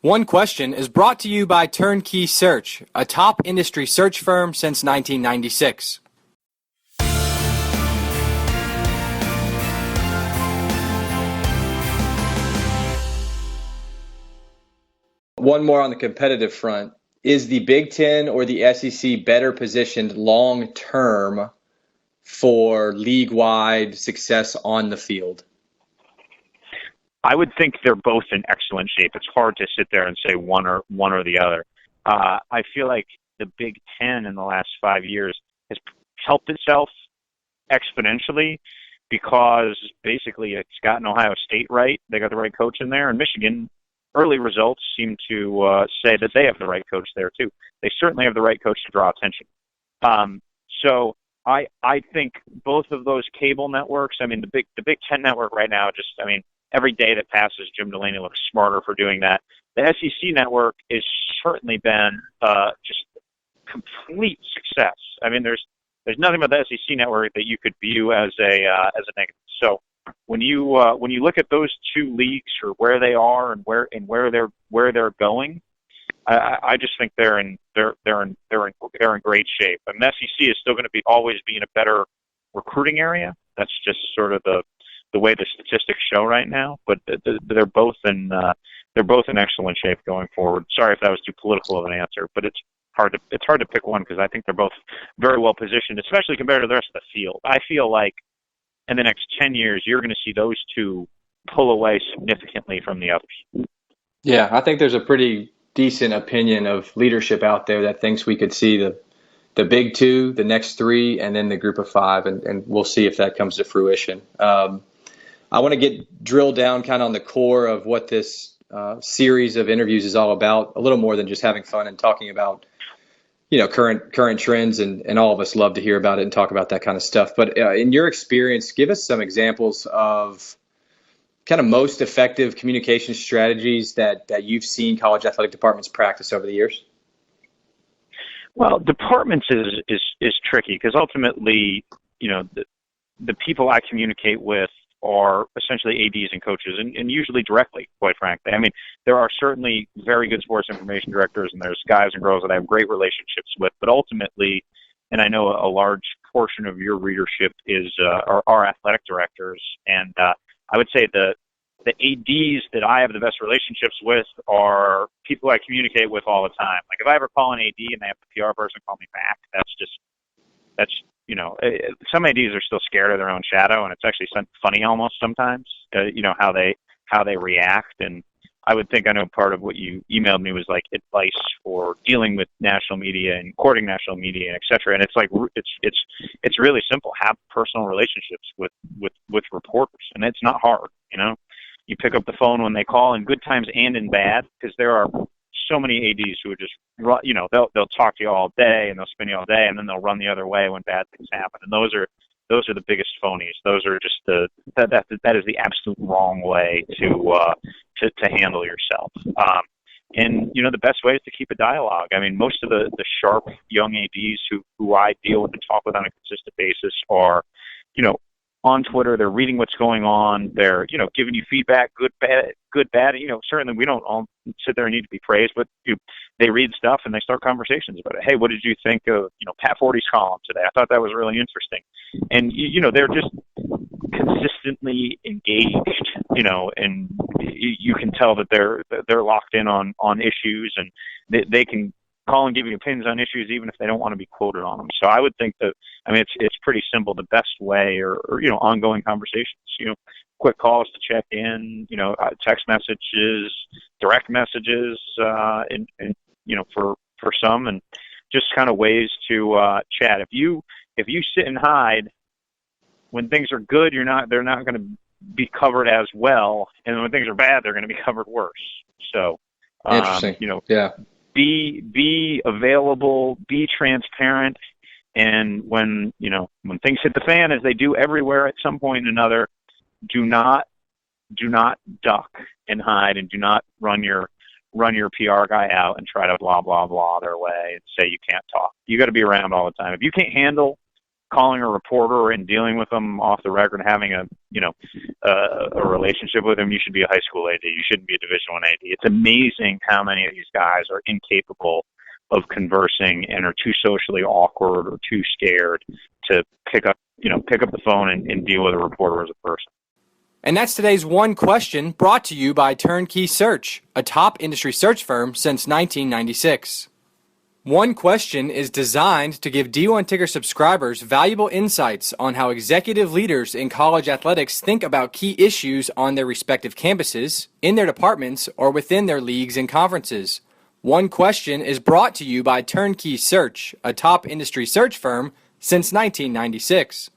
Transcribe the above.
One Question is brought to you by Turnkey Search, a top industry search firm since 1996. One more on the competitive front. Is the Big Ten or the SEC better positioned long term for league-wide success on the field? I would think they're both in excellent shape. It's hard to sit there and say one or the other. I feel like the Big Ten in the last 5 years has helped itself exponentially because basically it's gotten Ohio State right. They got the right coach in there, and Michigan, early results seem to say that they have the right coach there too. They certainly have the right coach to draw attention. So I think both of those cable networks, the Big Ten network right now, every day that passes, Jim Delaney looks smarter for doing that. The SEC network has certainly been just complete success. There's nothing about the SEC network that you could view as a negative. So when you look at those two leagues or where they are and where they're going, I just think they're in great shape. And the SEC is still going to always be in a better recruiting area. That's just sort of the way the statistics show right now, but they're both in excellent shape going forward. Sorry if that was too political of an answer, but it's hard to pick one because I think they're both very well positioned, especially compared to the rest of the field. I feel like in the next 10 years, you're going to see those two pull away significantly from the others. Yeah, I think there's a pretty decent opinion of leadership out there that thinks we could see the big two, the next three, and then the group of five, and we'll see if that comes to fruition. I want to get drilled down kind of on the core of what this series of interviews is all about, a little more than just having fun and talking about, current trends, and all of us love to hear about it and talk about that kind of stuff. But in your experience, give us some examples of kind of most effective communication strategies that you've seen college athletic departments practice over the years. Well, departments is tricky because ultimately, the people I communicate with are essentially ADs and coaches, and usually directly, quite frankly. There are certainly very good sports information directors, and there's guys and girls that I have great relationships with, but ultimately, and I know a large portion of your readership are athletic directors, and I would say the ADs that I have the best relationships with are people I communicate with all the time. Like if I ever call an AD and they have the PR person call me back, some ADs are still scared of their own shadow, and it's actually funny almost sometimes, how they react. And I would think, I know part of what you emailed me was like advice for dealing with national media and courting national media, and et cetera. And it's like, it's really simple. Have personal relationships with reporters, and it's not hard. You pick up the phone when they call in good times and in bad, because there are so many ADs who are just, they'll talk to you all day and they'll spin you all day, and then they'll run the other way when bad things happen. And those are the biggest phonies. Those are just that is the absolute wrong way to handle yourself. And the best way is to keep a dialogue. Most of the sharp young ADs who I deal with and talk with on a consistent basis are, on Twitter. They're reading what's going on. They're, giving you feedback, good, bad. Certainly we don't all sit there and need to be praised, but they read stuff and they start conversations about it. Hey, what did you think of, Pat Forty's column today? I thought that was really interesting. And, they're just consistently engaged, and you can tell that they're locked in on issues, and they can call and give you opinions on issues even if they don't want to be quoted on them. So I would think that, it's pretty simple. The best way or ongoing conversations, quick calls to check in, text messages, direct messages, and for some, and just kind of ways to chat. If you sit and hide when things are good, they're not going to be covered as well, and when things are bad, they're going to be covered worse. So, interesting. Yeah. Be available, be transparent, and when things hit the fan, as they do everywhere at some point or another, do not duck and hide, and do not run your PR guy out and try to blah blah blah their way and say you can't talk. You got to be around all the time. If you can't handle calling a reporter and dealing with them off the record, having a relationship with them, you should be a high school AD. You shouldn't be a Division I AD. It's amazing how many of these guys are incapable of conversing and are too socially awkward or too scared to pick up the phone and deal with a reporter as a person. And that's today's One Question, brought to you by Turnkey Search, a top industry search firm since 1996. One Question is designed to give D1 Ticker subscribers valuable insights on how executive leaders in college athletics think about key issues on their respective campuses, in their departments, or within their leagues and conferences. One Question is brought to you by Turnkey Search, a top industry search firm since 1996.